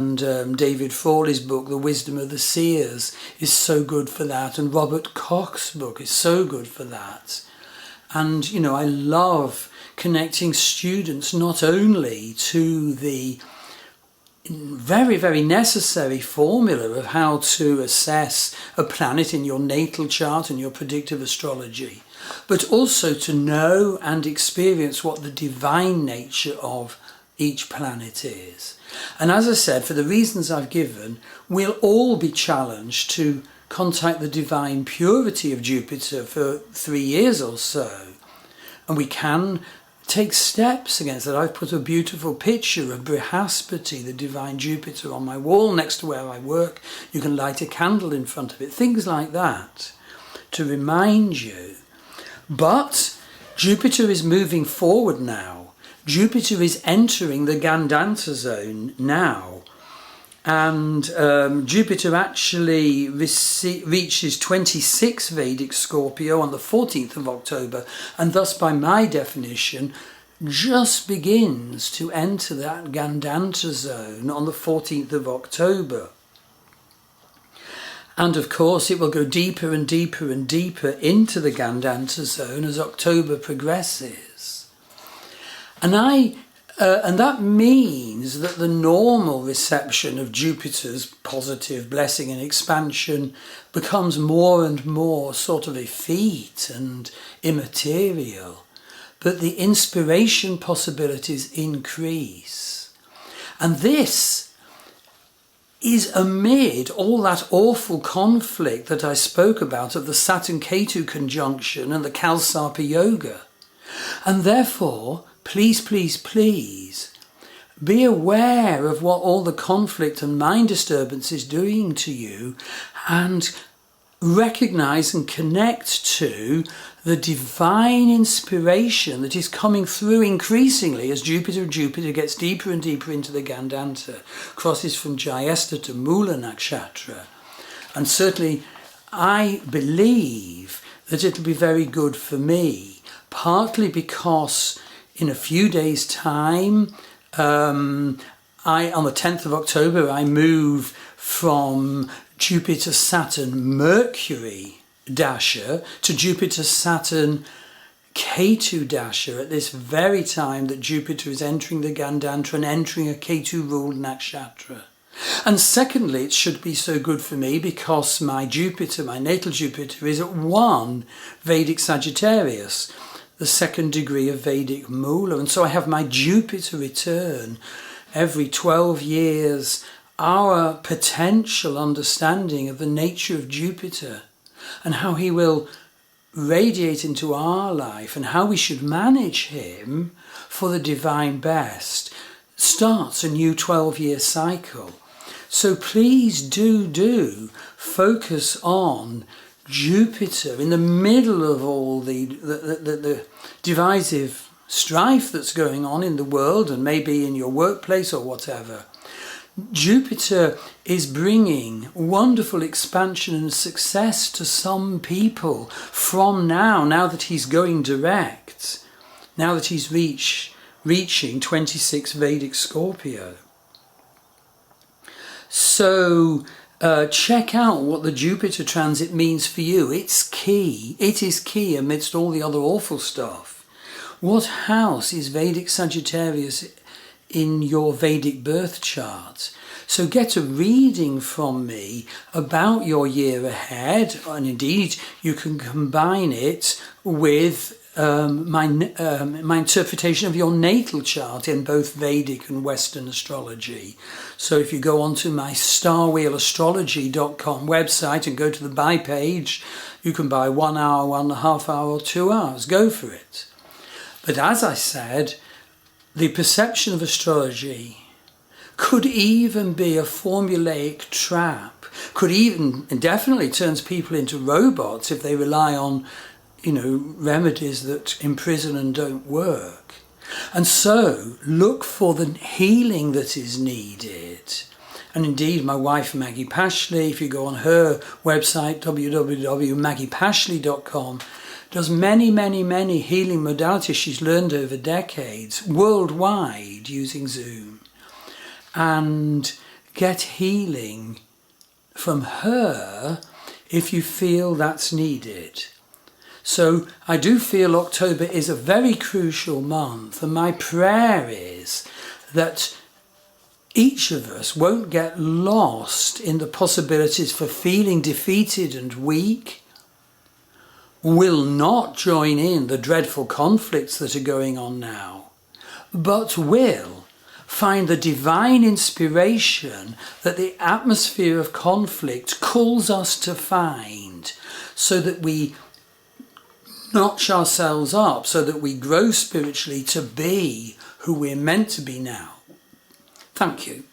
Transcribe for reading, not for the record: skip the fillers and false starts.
David Frawley's book, The Wisdom of the Seers, is so good for that. And Robert Koch's book is so good for that. And, you know, I love connecting students not only to the very, very necessary formula of how to assess a planet in your natal chart and your predictive astrology, but also to know and experience what the divine nature of each planet is. And as I said, for the reasons I've given, we'll all be challenged to contact the divine purity of Jupiter for 3 years or so. And we can take steps against that. I've put a beautiful picture of Brihaspati, the divine Jupiter, on my wall next to where I work. You can light a candle in front of it, things like that, to remind you. But Jupiter is moving forward now. Jupiter is entering the Gandanta zone now. And Jupiter actually reaches 26 Vedic Scorpio on the 14th of October, and thus, by my definition, just begins to enter that Gandanta zone on the 14th of October. And of course, it will go deeper and deeper and deeper into the Gandanta zone as October progresses. And that means that the normal reception of Jupiter's positive blessing and expansion becomes more and more sort of effete and immaterial. But the inspiration possibilities increase. And this is amid all that awful conflict that I spoke about of the Saturn-Ketu conjunction and the Kalsarpa Yoga. And therefore, please, please, please, be aware of what all the conflict and mind disturbance is doing to you, and recognize and connect to the divine inspiration that is coming through increasingly as Jupiter gets deeper and deeper into the Gandanta, crosses from Jyesta to Mula Nakshatra. And certainly I believe that it'll be very good for me, partly because in a few days' time, on the 10th of October, I move from Jupiter-Saturn-Mercury Dasha to Jupiter-Saturn-Ketu Dasha at this very time that Jupiter is entering the Gandanta and entering a Ketu-ruled nakshatra. And secondly, it should be so good for me because my Jupiter, my natal Jupiter, is at 1 Vedic Sagittarius, the 2nd degree of Vedic Mula. And so I have my Jupiter return every 12 years, our potential understanding of the nature of Jupiter and how he will radiate into our life and how we should manage him for the divine best starts a new 12-year cycle. So please do focus on Jupiter in the middle of all the divisive strife that's going on in the world and maybe in your workplace or whatever. Jupiter is bringing wonderful expansion and success to some people from now that he's going direct, now that he's reaching 26 Vedic Scorpio. So check out what the Jupiter transit means for you. It's key. It is key amidst all the other awful stuff. What house is Vedic Sagittarius in your Vedic birth chart? So get a reading from me about your year ahead, and indeed you can combine it with my interpretation of your natal chart in both Vedic and Western astrology. So if you go onto my starwheelastrology.com website and go to the buy page, you can buy 1 hour, 1.5 hours, or 2 hours. Go for it. But as I said, the perception of astrology could even be a formulaic trap, could even, and definitely turns people into robots if they rely on remedies that imprison and don't work. And so look for the healing that is needed. And indeed, my wife Maggie Pashley, if you go on her website www.maggiepashley.com, does many, many, many healing modalities she's learned over decades worldwide using Zoom, and get healing from her if you feel that's needed. So I do feel October is a very crucial month, and my prayer is that each of us won't get lost in the possibilities for feeling defeated and weak, will not join in the dreadful conflicts that are going on now, but will find the divine inspiration that the atmosphere of conflict calls us to find, so that we notch ourselves up, so that we grow spiritually to be who we're meant to be now. Thank you.